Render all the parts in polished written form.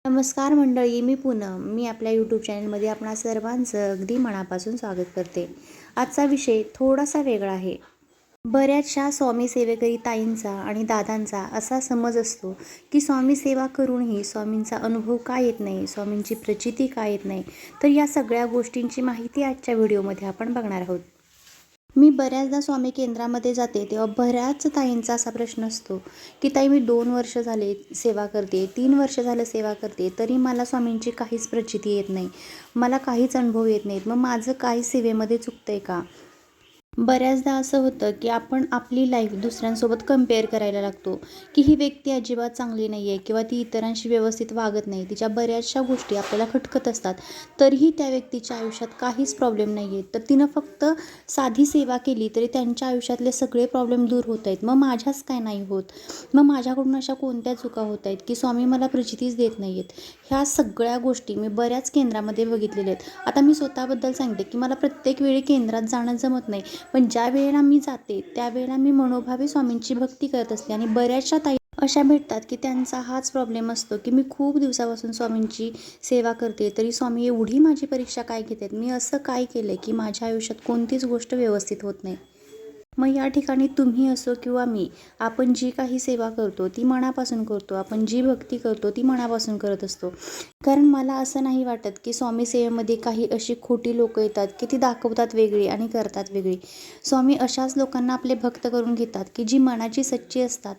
नमस्कार मंडळी, मी पूनम. मी आपल्या यूट्यूब चॅनलमध्ये आपणा सर्वांचं अगदी मनापासून स्वागत करते. आजचा विषय थोडासा वेगळा आहे. बऱ्याचशा स्वामी सेवेकरी ताईंचा आणि दादांचा असा समज असतो की स्वामी सेवा करूनही स्वामींचा अनुभव का येत नाही, स्वामींची प्रचिती का येत नाही. तर या सगळ्या गोष्टींची माहिती आजच्या व्हिडिओमध्ये आपण बघणार आहोत. मी बऱ्याचदा स्वामी केंद्रामध्ये जाते तेव्हा बऱ्याच ताईंचा असा प्रश्न असतो की ताई, मी 2 वर्ष झाले सेवा करते, 3 वर्ष झालं सेवा करते, तरी मला स्वामींची काहीच प्रचिती येत नाही, मला काहीच अनुभव येत नाहीत. मग माझं काही सेवेमध्ये चुकतंय का? बऱ्याचदा असं होतं की आपण आपली लाईफ दुसऱ्यांसोबत कंपेअर करायला लागतो की ही व्यक्ती अजिबात चांगली नाही आहे किंवा ती इतरांशी व्यवस्थित वागत नाही, तिच्या बऱ्याचशा गोष्टी आपल्याला खटकत असतात. तरीही त्या व्यक्तीच्या आयुष्यात काहीच प्रॉब्लेम नाही आहेत. तर तिनं फक्त साधी सेवा केली तरी त्यांच्या आयुष्यातले सगळे प्रॉब्लेम दूर होत आहेत. मग माझ्याच काय नाही होत? मग माझ्याकडून अशा कोणत्या चुका होत आहेत की स्वामी मला प्रचितीच देत नाही आहेत? ह्या सगळ्या गोष्टी मी बऱ्याच केंद्रामध्ये बघितलेल्या आहेत. आता मी स्वतःबद्दल सांगते की मला प्रत्येक वेळी केंद्रात जाणं जमत नाही, पण ज्या वेळेला मी जाते त्यावेळेला मी मनोभावे स्वामींची भक्ती करत असते. आणि बऱ्याचशा ताई अशा भेटतात की त्यांचा हाच प्रॉब्लेम असतो की मी खूप दिवसापासून स्वामींची सेवा करते, तरी स्वामी एवढी माझी परीक्षा काय घेत आहेत, मी असं काय केलं की माझ्या आयुष्यात कोणतीच गोष्ट व्यवस्थित होत नाही. मग या ठिकाणी तुम्ही असो किंवा मी, आपण जी काही सेवा करतो ती मनापासून करतो, आपण जी भक्ती करतो ती मनापासून करत असतो. कारण मला असं नाही वाटत की स्वामी सेवेमध्ये काही अशी खोटी लोकं येतात की ती दाखवतात वेगळी आणि करतात वेगळी. स्वामी अशाच लोकांना आपले भक्त करून घेतात की जी मनाची सच्ची असतात.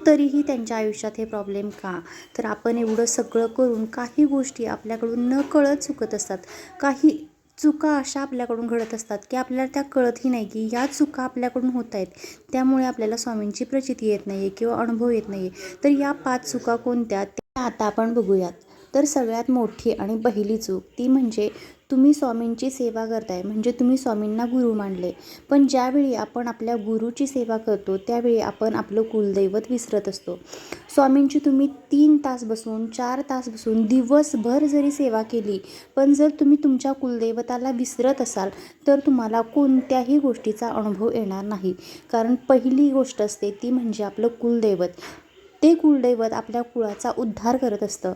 तरीही त्यांच्या आयुष्यात हे प्रॉब्लेम का? तर आपण एवढं सगळं करून काही गोष्टी आपल्याकडून न कळत चुकत असतात. काही चुका अशा आपल्याकडून घडत असतात की आपल्याला त्या कळतही नाही की या चुका आपल्याकडून होत आहेत, त्यामुळे आपल्याला स्वामींची प्रचिती येत नाही आहे किंवा अनुभव येत नाही आहे. तर या 5 चुका कोणत्या त्या आता आपण बघूयात. तर सगळ्यात मोठी आणि पहिली चूक ती म्हणजे तुम्ही स्वामींची सेवा करताय म्हणजे तुम्ही स्वामींना गुरु मानले, पण ज्यावेळी आपण आपल्या गुरुची सेवा करतो त्यावेळी आपण आपलं कुलदैवत विसरत असतो. स्वामींची तुम्ही 3 तास बसून 4 तास बसून दिवसभर जरी सेवा केली, पण जर तुम्ही तुमच्या कुलदैवताला विसरत असाल तर तुम्हाला कोणत्याही गोष्टीचा अनुभव येणार नाही. कारण पहिली गोष्ट असते ती म्हणजे आपलं कुलदैवत. ते कुलदैवत आपल्या कुळाचा उद्धार करत असतं.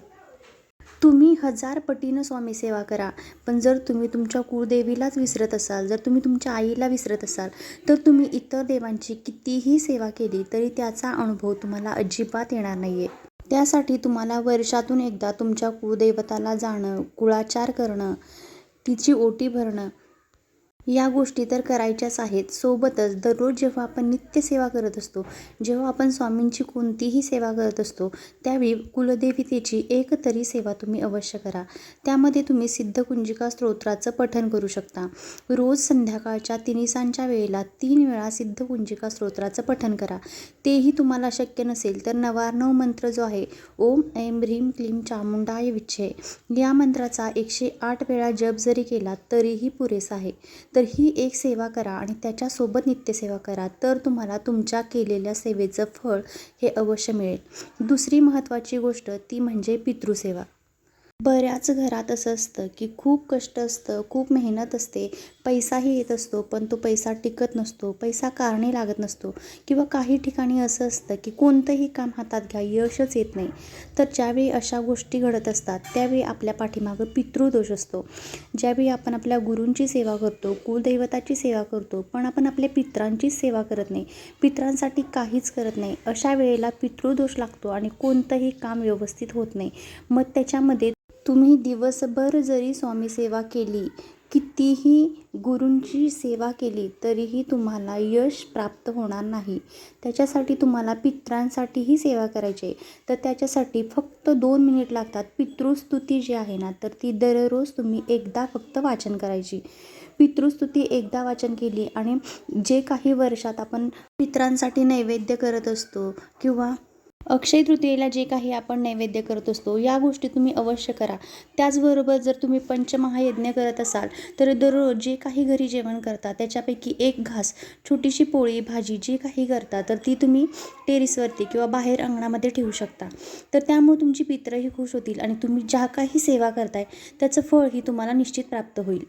तुम्ही 1000 पटीनं स्वामी सेवा करा, पण जर तुम्ही तुमच्या कुळदेवीलाच विसरत असाल, जर तुम्ही तुमच्या आईला विसरत असाल, तर तुम्ही इतर देवांची कितीही सेवा केली तरी त्याचा अनुभव तुम्हाला अजिबात येणार नाही आहे. त्यासाठी तुम्हाला वर्षातून एकदा तुमच्या कुळदैवताला जाणं, कुळाचार करणं, तिची ओटी भरणं, या गोष्टी तर करायच्याच आहेत. सोबतच दररोज जेव्हा आपण नित्यसेवा करत असतो, जेव्हा आपण स्वामींची कोणतीही सेवा करत असतो, त्यावेळी कुलदेवतेची एक तरी सेवा तुम्ही अवश्य करा. त्यामध्ये तुम्ही सिद्धकुंजिका स्तोत्राचं पठण करू शकता. रोज संध्याकाळच्या तिनिसांच्या वेळेला 3 वेळा सिद्धकुंजिका स्तोत्राचं पठण करा. तेही तुम्हाला शक्य नसेल तर 999 मंत्र जो आहे, ओम ऐं ह्रीं क्लीं चामुंडाय विच्चे, या मंत्राचा 108 वेळा जप जरी केला तरीही पुरेसा आहे. तर ही एक सेवा करा आणि त्याच्यासोबत नित्यसेवा करा, तर तुम्हाला तुमच्या केलेल्या सेवेचं फळ हे अवश्य मिळेल. दुसरी महत्त्वाची गोष्ट ती म्हणजे पितृसेवा. बऱ्याच घरात असं असतं की खूप कष्ट असतं, खूप मेहनत असते, पैसाही येत असतो, पण तो पैसा टिकत नसतो, पैसा कारणी लागत नसतो, किंवा काही ठिकाणी असं असतं की कोणतंही काम हातात घ्या यशच येत नाही. तर ज्यावेळी अशा गोष्टी घडत असतात त्यावेळी आपल्या पाठीमागं पितृदोष असतो. ज्यावेळी आपण आपल्या गुरूंची सेवा करतो, कुलदैवताची सेवा करतो, पण आपण आपल्या पितरांचीच सेवा करत नाही, पितरांसाठी काहीच करत नाही, अशा वेळेला पितृदोष लागतो आणि कोणतंही काम व्यवस्थित होत नाही. मग त्याच्यामध्ये तुम्ही दिवसभर जरी स्वामी सेवा केली, कितीही गुरूंची सेवा केली, तरीही तुम्हाला यश प्राप्त होणार नाही. त्याच्यासाठी तुम्हाला पितरांसाठीही सेवा करायची आहे. तर त्याच्यासाठी फक्त 2 मिनिट लागतात. पितृस्तुती जी आहे ना, तर ती दररोज तुम्ही एकदा फक्त वाचन करायची. पितृस्तुती एकदा वाचन केली आणि जे काही वर्षात आपण पितरांसाठी नैवेद्य करत असतो किंवा अक्षय तृतीयेला जे काही आपण नैवेद्य करत असतो, या गोष्टी तुम्ही अवश्य करा. त्याचबरोबर जर तुम्ही पंचमहायज्ञ करत असाल तर दररोज जे काही घरी जेवण करता त्याच्यापैकी 1 घास, छोटीशी पोळी भाजी जी काही करता, तर ती तुम्ही टेरेसवरती किंवा बाहेर अंगणामध्ये ठेवू शकता. तर त्यामुळे तुमची पितरही खुश होतील आणि तुम्ही ज्या काही सेवा करताय त्याचं फळही तुम्हाला निश्चित प्राप्त होईल.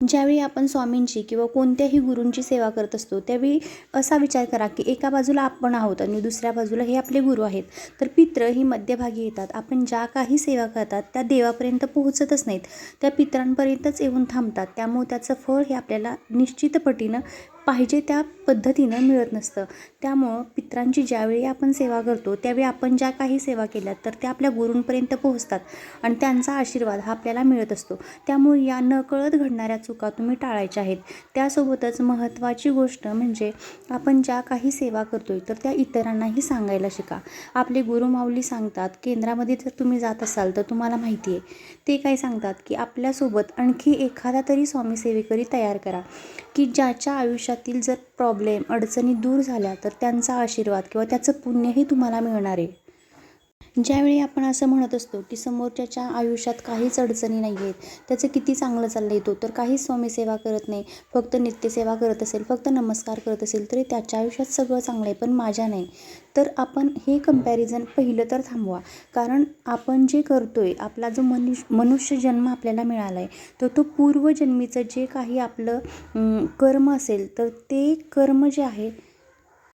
ज्यावेळी आपण स्वामींची किंवा कोणत्याही गुरूंची सेवा करत असतो त्यावेळी असा विचार करा की एका बाजूला आपण आहोत आणि दुसऱ्या बाजूला हे आपले गुरु आहेत. तर पितृ ही मध्यभागी येतात. आपण ज्या काही सेवा करतात त्या देवापर्यंत पोहोचतच नाहीत, त्या पितरांपर्यंतच येऊन थांबतात. त्यामुळे त्याचं फळ हे आपल्याला निश्चित पटीनं पाहिजे त्या पद्धतीनं मिळत नसतं. त्यामुळं पितरांची ज्यावेळी आपण सेवा करतो त्यावेळी आपण ज्या काही सेवा केल्या तर त्या आपल्या गुरूंपर्यंत पोहोचतात आणि त्यांचा आशीर्वाद हा आपल्याला मिळत असतो. त्यामुळे या नकळत घडणाऱ्या चुका तुम्ही टाळायच्या आहेत. त्यासोबतच महत्त्वाची गोष्ट म्हणजे आपण ज्या काही सेवा करतोय तर त्या इतरांनाही सांगायला शिका. आपले गुरुमाऊली सांगतात, केंद्रामध्ये जर तुम्ही जात असाल तर तुम्हाला माहिती आहे ते काय सांगतात की आपल्यासोबत आणखी एखादा तरी स्वामी सेवेकरी तयार करा की ज्याच्या आयुष्यातील जर प्रॉब्लेम अडचणी दूर झाल्या तर त्यांचा आशीर्वाद किंवा त्याचं पुण्यही तुम्हाला मिळणार आहे. ज्यावेळी आपण असं म्हणत असतो की समोरच्याच्या आयुष्यात काहीच अडचणी नाही आहेत, त्याचं किती चांगलं चाललं आहे, तो तर काहीच स्वामीसेवा करत नाही, फक्त नित्यसेवा करत असेल, फक्त नमस्कार करत असेल तरी त्याच्या आयुष्यात सगळं चांगलं आहे पण माझ्या नाही. तर आपण हे कंपॅरिझन पहिलं तर थांबवा. कारण आपण जे करतोय आपला जो मनुष्य जन्म आपल्याला मिळाला आहे तर तो पूर्वजन्मीचं जे काही आपलं कर्म असेल तर ते कर्म जे आहे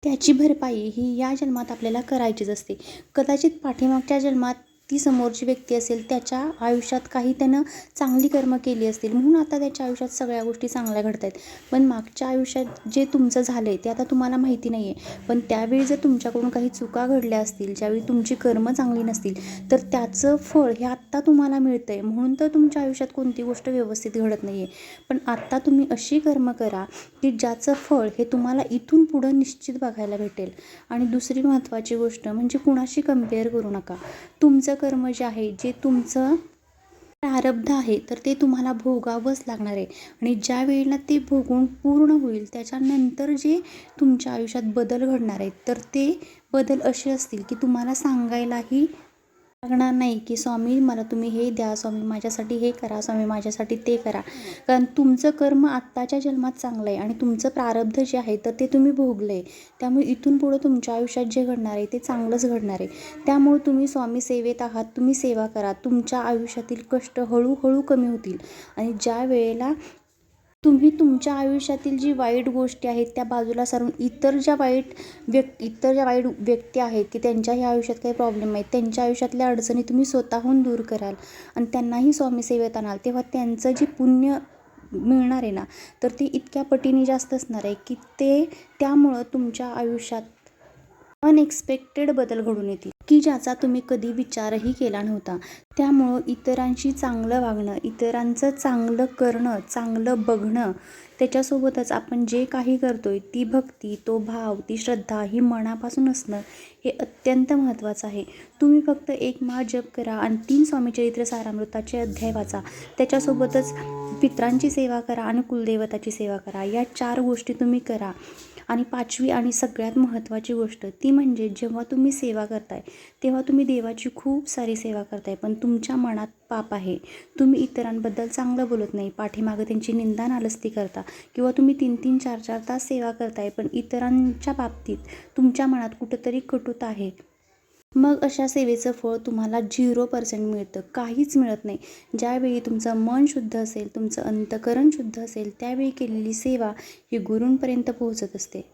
त्याची भरपाई ही या जन्मात आपल्याला करायचीच असते. कदाचित पाठीमागच्या जन्मात ती समोरची व्यक्ती असेल त्याच्या आयुष्यात काही त्यानं चांगली कर्म केली असतील म्हणून आता त्याच्या आयुष्यात सगळ्या गोष्टी चांगल्या घडत आहेत. पण मागच्या आयुष्यात जे तुमचं झालं आहे ते आता तुम्हाला माहिती नाही आहे. पण त्यावेळी जर तुमच्याकडून काही चुका घडल्या असतील, ज्यावेळी तुमची कर्म चांगली नसतील तर त्याचं फळ हे आत्ता तुम्हाला मिळतं आहे. म्हणून तर तुमच्या आयुष्यात कोणती गोष्ट व्यवस्थित घडत नाही आहे. पण आत्ता तुम्ही अशी कर्म करा की ज्याचं फळ हे तुम्हाला इथून पुढं निश्चित बघायला भेटेल. आणि दुसरी महत्त्वाची गोष्ट म्हणजे कुणाशी कंपेअर करू नका. तुमचं कर्म जे आहे, जे तुमचं प्रारब्ध आहे तर ते तुम्हाला भोगावंच लागणार आहे. आणि ज्या वेळेला ते भोगून पूर्ण होईल त्याच्यानंतर जे तुमच्या आयुष्यात बदल घडणार आहेत तर ते बदल असे असतील की तुम्हाला सांगायलाही लागणार नाही की स्वामी मला तुम्ही हे द्या, स्वामी माझ्यासाठी हे करा, स्वामी माझ्यासाठी ते करा. कारण तुमचं कर्म आत्ताच्या जन्मात चांगलं आहे आणि तुमचं प्रारब्ध जे आहे तर ते तुम्ही भोगलं आहे. त्यामुळे इथून पुढं तुमच्या आयुष्यात जे घडणार आहे ते चांगलंच घडणार आहे. त्यामुळे तुम्ही स्वामी सेवेत आहात, तुम्ही सेवा करा. तुमच्या आयुष्यातील कष्ट हळूहळू कमी होतील आणि ज्या वेळेला तुम्ही तुमच्या आयुष्यातील जी वाईट गोष्टी आहेत त्या बाजूला सारून इतर ज्या वाईट व्यक्ती आहेत की त्यांच्याही आयुष्यात काही प्रॉब्लेम आहेत, त्यांच्या आयुष्यातल्या अडचणी तुम्ही स्वतःहून दूर कराल आणि त्यांनाही स्वामी सेवेत आणाल तेव्हा त्यांचं जे पुण्य मिळणार आहे ना तर ते इतक्या पटीने जास्त असणार आहे की ते त्यामुळं तुमच्या आयुष्यात अनएक्सपेक्टेड बदल घडून येतील की ज्याचा तुम्ही कधी विचारही केला नव्हता. त्यामुळं इतरांशी चांगलं वागणं, इतरांचं चांगलं करणं, चांगलं बघणं, त्याच्यासोबतच आपण जे काही करतोय ती भक्ती, तो भाव, ती श्रद्धा ही मनापासून असणं हे अत्यंत महत्त्वाचं आहे. तुम्ही फक्त एक माळ जप करा आणि 3 स्वामीचरित्र सारामृताचे अध्याय वाचा. त्याच्यासोबतच पितरांची सेवा करा आणि कुलदेवताची सेवा करा. या 4 गोष्टी तुम्ही करा. आणि 5वी आणि सगळ्यात महत्त्वाची गोष्ट ती म्हणजे जेव्हा तुम्ही सेवा करताय तेव्हा तुम्ही देवाची खूप सारी सेवा करताय पण तुमच्या मनात पाप आहे. तुम्ही इतरांबद्दल चांगलं बोलत नाही, पाठीमागं त्यांची निंदा नालस्ती करता किंवा तुम्ही 3-3, 4-4 तास सेवा करताय पण इतरांच्या बाबतीत तुमच्या मनात कुठंतरी कटुता आहे. मग अशा सेवेचं फळ तुम्हाला 0% मिळतं, काहीच मिळत नाही. ज्यावेळी तुमचं मन शुद्ध असेल, तुमचं अंतःकरण शुद्ध असेल त्यावेळी केलेली सेवा ही गुरूंपर्यंत पोहोचत असते.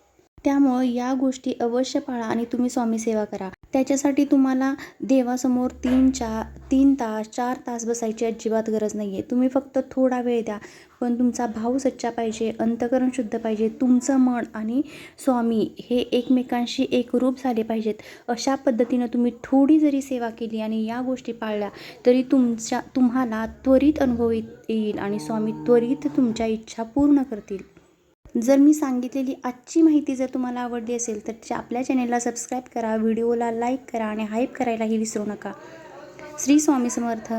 त्यामुळं या गोष्टी अवश्य पाळा आणि तुम्ही स्वामी सेवा करा. त्याच्यासाठी तुम्हाला देवासमोर 3 तास 4 तास बसायची अजिबात गरज नाही आहे. तुम्ही फक्त थोडा वेळ द्या पण तुमचा भाव सच्चा पाहिजे, अंतःकरण शुद्ध पाहिजे, तुमचं मन आणि स्वामी हे एकमेकांशी एकरूप झाले पाहिजेत. अशा पद्धतीनं तुम्ही थोडी जरी सेवा केली आणि या गोष्टी पाळल्या तरी तुम्हाला त्वरित अनुभव येईल आणि स्वामी त्वरित तुमच्या इच्छा पूर्ण करतील. जर मी सांगितलेली आजची माहिती जर तुम्हाला आवडली असेल तर आपल्या चॅनेलला सबस्क्राईब करा, व्हिडिओला लाईक करा आणि हाईप करायलाही विसरू नका. श्री स्वामी समर्थ.